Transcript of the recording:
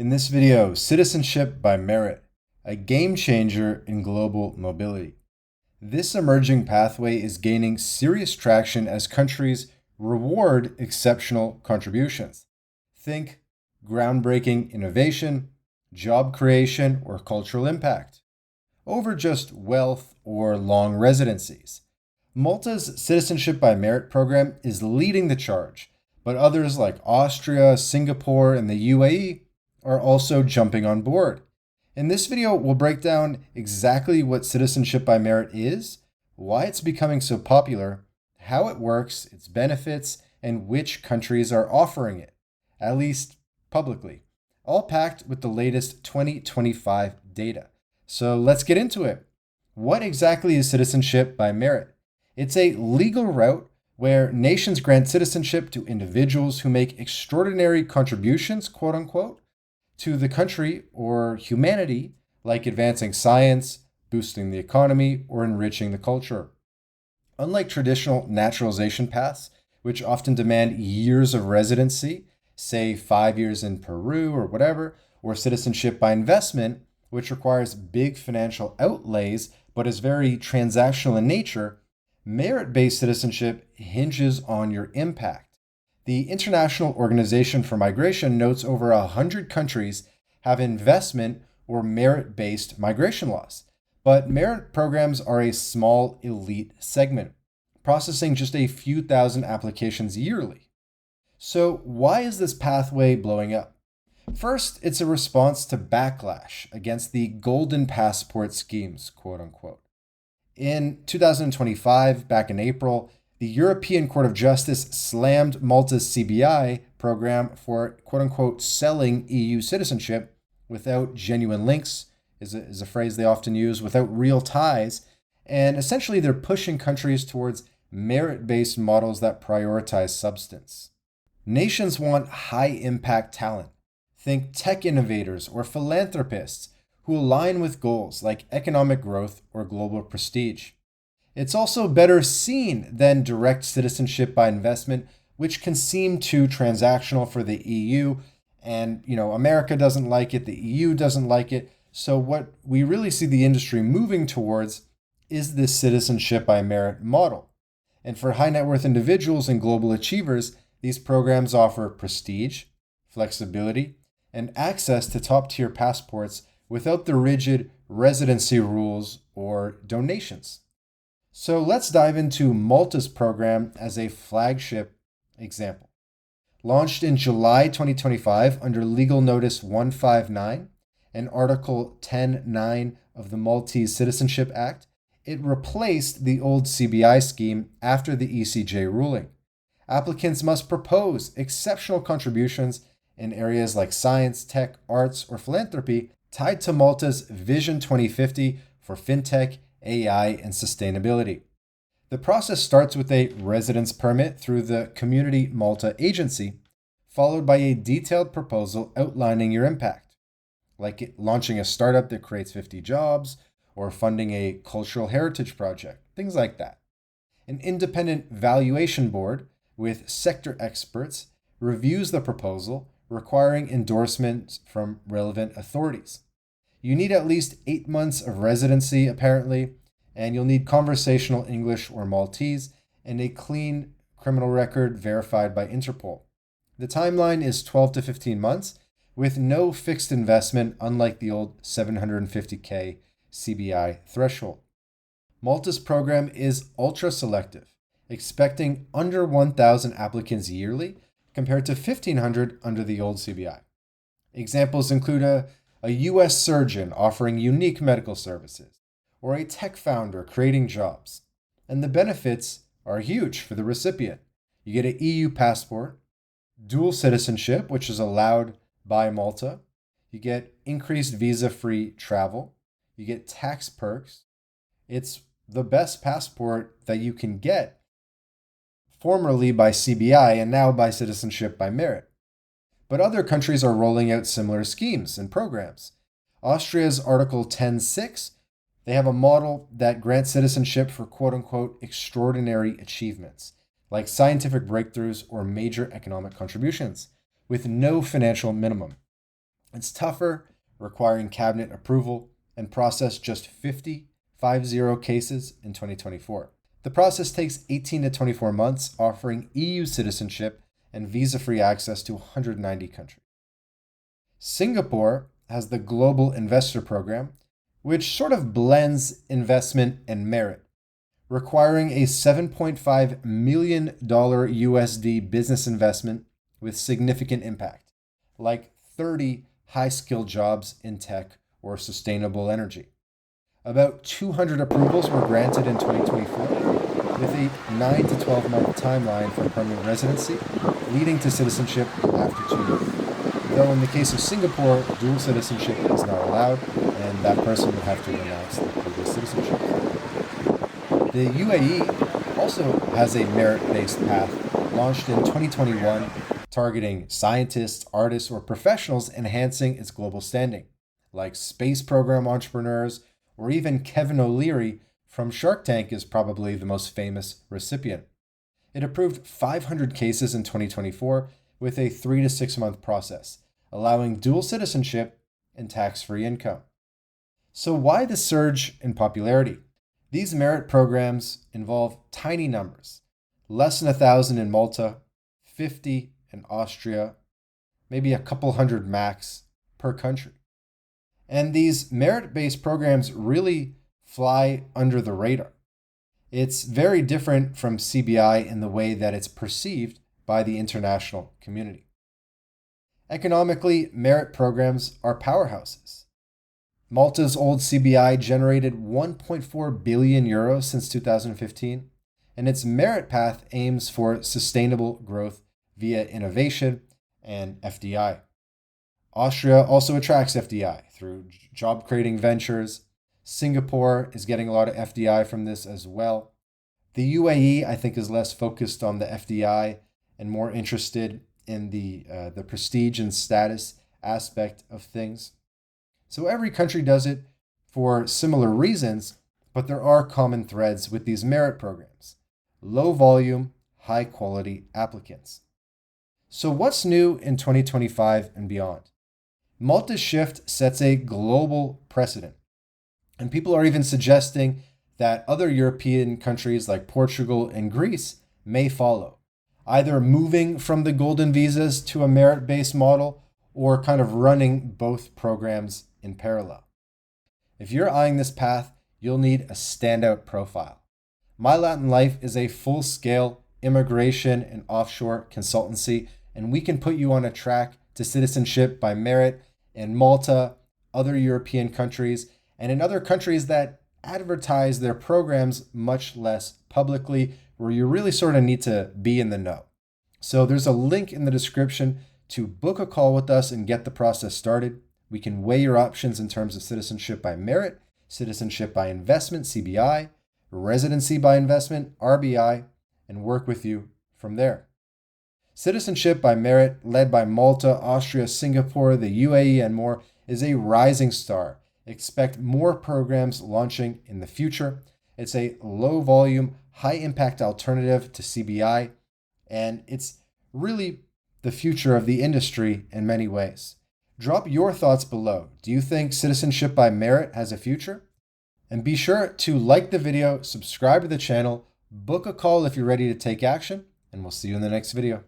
In this video, Citizenship by Merit, a game changer in global mobility. This emerging pathway is gaining serious traction as countries reward exceptional contributions. Think groundbreaking innovation, job creation, or cultural impact, over just wealth or long residencies. Malta's Citizenship by Merit program is leading the charge, but others like Austria, Singapore, and the UAE are also jumping on board. In this video, we'll break down exactly what Citizenship by Merit is, why it's becoming so popular, how it works, its benefits, and which countries are offering it, at least publicly, all packed with the latest 2025 data. So let's get into it. What exactly is Citizenship by Merit? It's a legal route where nations grant citizenship to individuals who make extraordinary contributions, quote unquote, to the country or humanity, like advancing science, boosting the economy, or enriching the culture. Unlike traditional naturalization paths, which often demand years of residency, say 5 years in Peru or whatever, or citizenship by investment, which requires big financial outlays but is very transactional in nature, merit-based citizenship hinges on your impact. The International Organization for Migration notes over 100 countries have investment or merit-based migration laws, but merit programs are a small elite segment, processing just a few thousand applications yearly. So why is this pathway blowing up? First, it's a response to backlash against the golden passport schemes, quote unquote. In 2025, back in April, the European Court of Justice slammed Malta's CBI program for, quote unquote, selling EU citizenship without genuine links, is a phrase they often use, without real ties. And essentially, they're pushing countries towards merit-based models that prioritize substance. Nations want high-impact talent. Think tech innovators or philanthropists who align with goals like economic growth or global prestige. It's also better seen than direct citizenship by investment, which can seem too transactional for the EU. And, America doesn't like it, the EU doesn't like it. So what we really see the industry moving towards is this citizenship by merit model. And for high net worth individuals and global achievers, these programs offer prestige, flexibility, and access to top tier passports without the rigid residency rules or donations. So let's dive into Malta's program as a flagship example. Launched in July 2025 under Legal Notice 159 and Article 10.9 of the Maltese Citizenship Act, it replaced the old CBI scheme after the ECJ ruling. Applicants must propose exceptional contributions in areas like science, tech, arts, or philanthropy tied to Malta's Vision 2050 for fintech, AI, and sustainability. The process starts with a residence permit through the Community Malta Agency, followed by a detailed proposal outlining your impact, like launching a startup that creates 50 jobs or funding a cultural heritage project, things like that. An independent valuation board with sector experts reviews the proposal, requiring endorsements from relevant authorities. You need at least 8 months of residency, apparently, and you'll need conversational English or Maltese and a clean criminal record verified by Interpol. The timeline is 12 to 15 months with no fixed investment, unlike the old 750K CBI threshold. Malta's program is ultra selective, expecting under 1,000 applicants yearly compared to 1,500 under the old CBI. Examples include a U.S. surgeon offering unique medical services, or a tech founder creating jobs. And the benefits are huge for the recipient. You get an EU passport, dual citizenship, which is allowed by Malta. You get increased visa-free travel. You get tax perks. It's the best passport that you can get, formerly by CBI and now by Citizenship by Merit. But other countries are rolling out similar schemes and programs. Austria's Article 10.6, they have a model that grants citizenship for quote-unquote extraordinary achievements, like scientific breakthroughs or major economic contributions, with no financial minimum. It's tougher, requiring cabinet approval, and processed just 50 cases in 2024. The process takes 18 to 24 months, offering EU citizenship and visa-free access to 190 countries. Singapore has the Global Investor Program, which sort of blends investment and merit, requiring a $7.5 million USD business investment with significant impact, like 30 high-skilled jobs in tech or sustainable energy. About 200 approvals were granted in 2024, with a 9 to 12-month timeline for permanent residency, leading to citizenship after 2 years. Though in the case of Singapore, dual citizenship is not allowed, and that person would have to renounce their previous citizenship. The UAE also has a merit-based path launched in 2021, targeting scientists, artists, or professionals enhancing its global standing, like space program entrepreneurs, or even Kevin O'Leary from Shark Tank is probably the most famous recipient. It approved 500 cases in 2024 with a 3 to 6 month process, allowing dual citizenship and tax-free income. So why the surge in popularity? These merit programs involve tiny numbers, less than 1,000 in Malta, 50 in Austria, maybe a couple hundred max per country. And these merit-based programs really fly under the radar. It's very different from CBI in the way that it's perceived by the international community. Economically, merit programs are powerhouses. Malta's old CBI generated 1.4 billion euros since 2015, and its merit path aims for sustainable growth via innovation and FDI. Austria also attracts FDI through job-creating ventures. Singapore is getting a lot of FDI from this as well. The UAE, I think, is less focused on the FDI and more interested in the prestige and status aspect of things. So every country does it for similar reasons, but there are common threads with these merit programs. Low volume, high quality applicants. So what's new in 2025 and beyond? Malta's shift sets a global precedent, and people are even suggesting that other European countries like Portugal and Greece may follow, either moving from the golden visas to a merit-based model or kind of running both programs in parallel. If you're eyeing this path, you'll need a standout profile. MyLatinLife is a full-scale immigration and offshore consultancy, and we can put you on a track to citizenship by merit in Malta, other European countries, and in other countries that advertise their programs much less publicly, where you really sort of need to be in the know. So there's a link in the description to book a call with us and get the process started. We can weigh your options in terms of citizenship by merit, citizenship by investment, CBI, residency by investment, RBI, and work with you from there. Citizenship by merit, led by Malta, Austria, Singapore, the UAE, and more, is a rising star. Expect more programs launching in the future. It's a low volume, high impact alternative to CBI, and it's really the future of the industry in many ways. Drop your thoughts below. Do you think citizenship by merit has a future? And be sure to like the video, subscribe to the channel, book a call if you're ready to take action, and we'll see you in the next video.